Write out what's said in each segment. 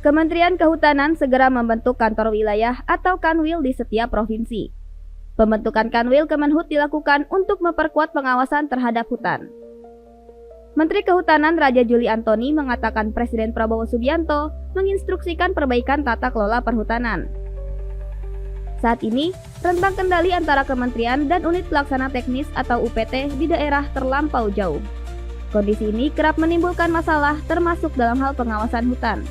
Kementerian Kehutanan segera membentuk kantor wilayah atau Kanwil di setiap provinsi. Pembentukan Kanwil Kemenhut dilakukan untuk memperkuat pengawasan terhadap hutan. Menteri Kehutanan Raja Juli Antoni mengatakan Presiden Prabowo Subianto menginstruksikan perbaikan tata kelola perhutanan. Saat ini, rentang kendali antara kementerian dan unit pelaksana teknis atau UPT di daerah terlampau jauh. Kondisi ini kerap menimbulkan masalah termasuk dalam hal pengawasan hutan.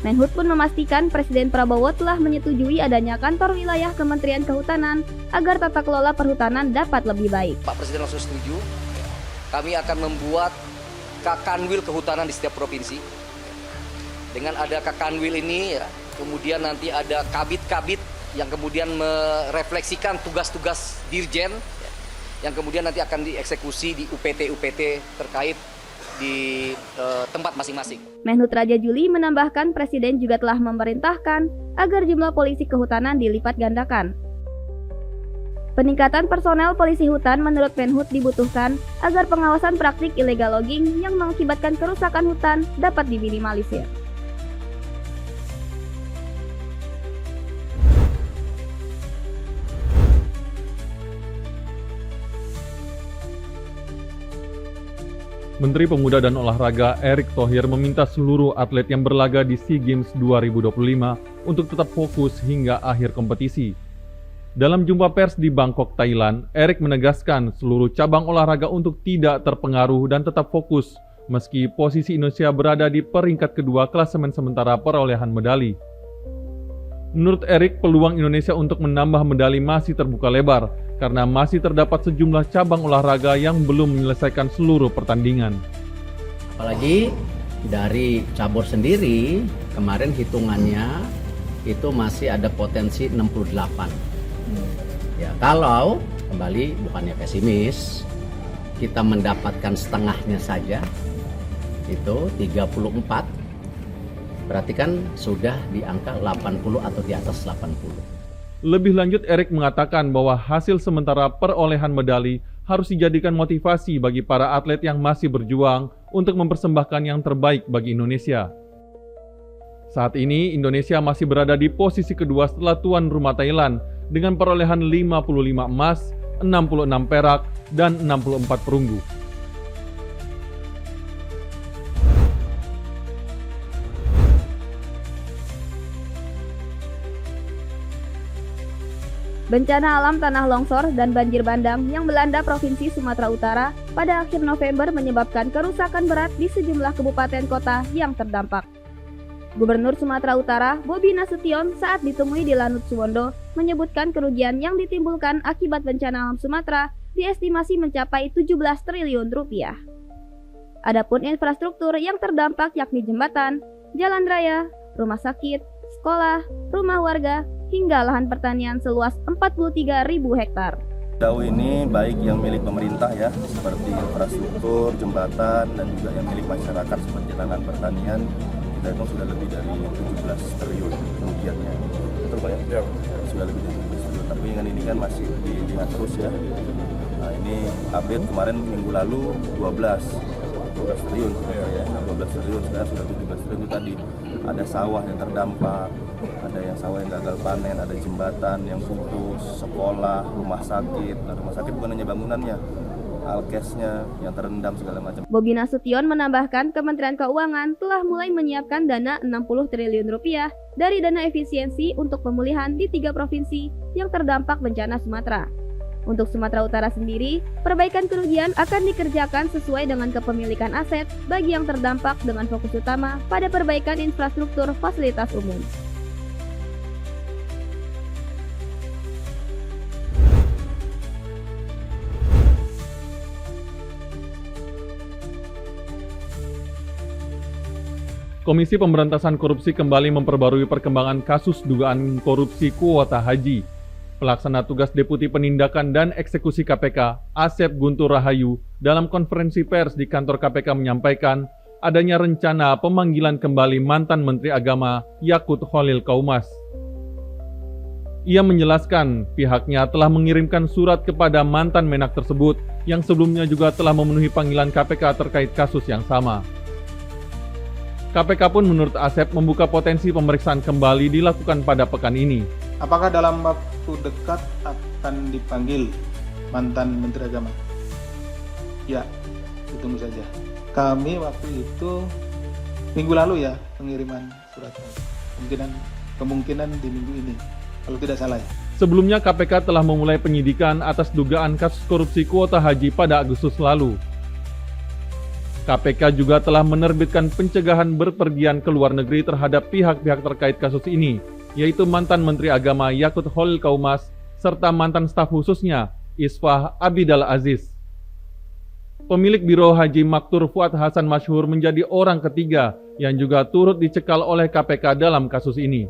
Menhut pun memastikan Presiden Prabowo telah menyetujui adanya kantor wilayah Kementerian Kehutanan agar tata kelola perhutanan dapat lebih baik. Pak Presiden langsung setuju, kami akan membuat Kakanwil Kehutanan di setiap provinsi. Dengan ada Kakanwil ini, kemudian nanti ada kabit-kabit yang kemudian merefleksikan tugas-tugas dirjen, yang kemudian nanti akan dieksekusi di UPT-UPT terkait di tempat masing-masing. Menhut Raja Juli menambahkan Presiden juga telah memerintahkan agar jumlah polisi kehutanan dilipat gandakan. Peningkatan personel polisi hutan menurut Menhut dibutuhkan agar pengawasan praktik illegal logging yang mengakibatkan kerusakan hutan dapat diminimalisir. Menteri Pemuda dan Olahraga Erick Thohir meminta seluruh atlet yang berlaga di SEA Games 2025 untuk tetap fokus hingga akhir kompetisi. Dalam jumpa pers di Bangkok, Thailand, Erick menegaskan seluruh cabang olahraga untuk tidak terpengaruh dan tetap fokus meski posisi Indonesia berada di peringkat kedua klasemen sementara perolehan medali. Menurut Erick, peluang Indonesia untuk menambah medali masih terbuka lebar karena masih terdapat sejumlah cabang olahraga yang belum menyelesaikan seluruh pertandingan. Apalagi dari cabur sendiri, kemarin hitungannya itu masih ada potensi 68. Ya, kalau kembali bukannya pesimis, kita mendapatkan setengahnya saja, itu 34, berarti kan sudah di angka 80 atau di atas 80. Lebih lanjut, Erick mengatakan bahwa hasil sementara perolehan medali harus dijadikan motivasi bagi para atlet yang masih berjuang untuk mempersembahkan yang terbaik bagi Indonesia. Saat ini, Indonesia masih berada di posisi kedua setelah tuan rumah Thailand dengan perolehan 55 emas, 66 perak, dan 64 perunggu. Bencana alam tanah longsor dan banjir bandang yang melanda Provinsi Sumatera Utara pada akhir November menyebabkan kerusakan berat di sejumlah kabupaten kota yang terdampak. Gubernur Sumatera Utara, Bobi Nasution, saat ditemui di Lanut Suwondo, menyebutkan kerugian yang ditimbulkan akibat bencana alam Sumatera diestimasi mencapai 17 triliun rupiah. Adapun infrastruktur yang terdampak yakni jembatan, jalan raya, rumah sakit, sekolah, rumah warga, hingga lahan pertanian seluas 43.000 hektar. Sejauh ini baik yang milik pemerintah ya, seperti infrastruktur, jembatan, dan juga yang milik masyarakat seperti lahan pertanian, kita hitung sudah lebih dari 17 triliun kerugiannya. Betul Pak ya? Ya. Sudah lebih dari 17 triliun, tapi dengan ini kan masih dilihat terus ya. Nah ini update kemarin minggu lalu 12 triliun ya, 12 triliun, sekarang sudah 17 triliun. Itu tadi ada sawah yang terdampak, ada yang sawah yang gagal panen, ada jembatan yang putus, sekolah, rumah sakit. Nah, rumah sakit bukan hanya bangunannya, alkesnya yang terendam segala macam. Bobi Nasution menambahkan Kementerian Keuangan telah mulai menyiapkan dana 60 triliun rupiah dari dana efisiensi untuk pemulihan di 3 provinsi yang terdampak bencana Sumatera. Untuk Sumatera Utara sendiri, perbaikan kerugian akan dikerjakan sesuai dengan kepemilikan aset bagi yang terdampak dengan fokus utama pada perbaikan infrastruktur fasilitas umum. Komisi Pemberantasan Korupsi kembali memperbarui perkembangan kasus dugaan korupsi kuota haji. Pelaksana tugas Deputi Penindakan dan Eksekusi KPK, Asep Guntur Rahayu, dalam konferensi pers di kantor KPK menyampaikan adanya rencana pemanggilan kembali mantan Menteri Agama Yakut Khalil Qaumas. Ia menjelaskan pihaknya telah mengirimkan surat kepada mantan Menak tersebut yang sebelumnya juga telah memenuhi panggilan KPK terkait kasus yang sama. KPK pun menurut Asep membuka potensi pemeriksaan kembali dilakukan pada pekan ini. Apakah dalam waktu dekat akan dipanggil mantan Menteri Agama? Ya, ditunggu saja. Kami waktu itu minggu lalu ya pengiriman suratnya. Kemungkinan di minggu ini, kalau tidak salah ya. Sebelumnya KPK telah memulai penyidikan atas dugaan kasus korupsi kuota haji pada Agustus lalu. KPK juga telah menerbitkan pencegahan berpergian ke luar negeri terhadap pihak-pihak terkait kasus ini, yaitu mantan Menteri Agama Yakut Khalil Qaumas serta mantan staf khususnya Isfah Abidal Aziz. Pemilik Biro Haji Maktur Fuad Hasan Masyhur menjadi orang ketiga yang juga turut dicekal oleh KPK dalam kasus ini.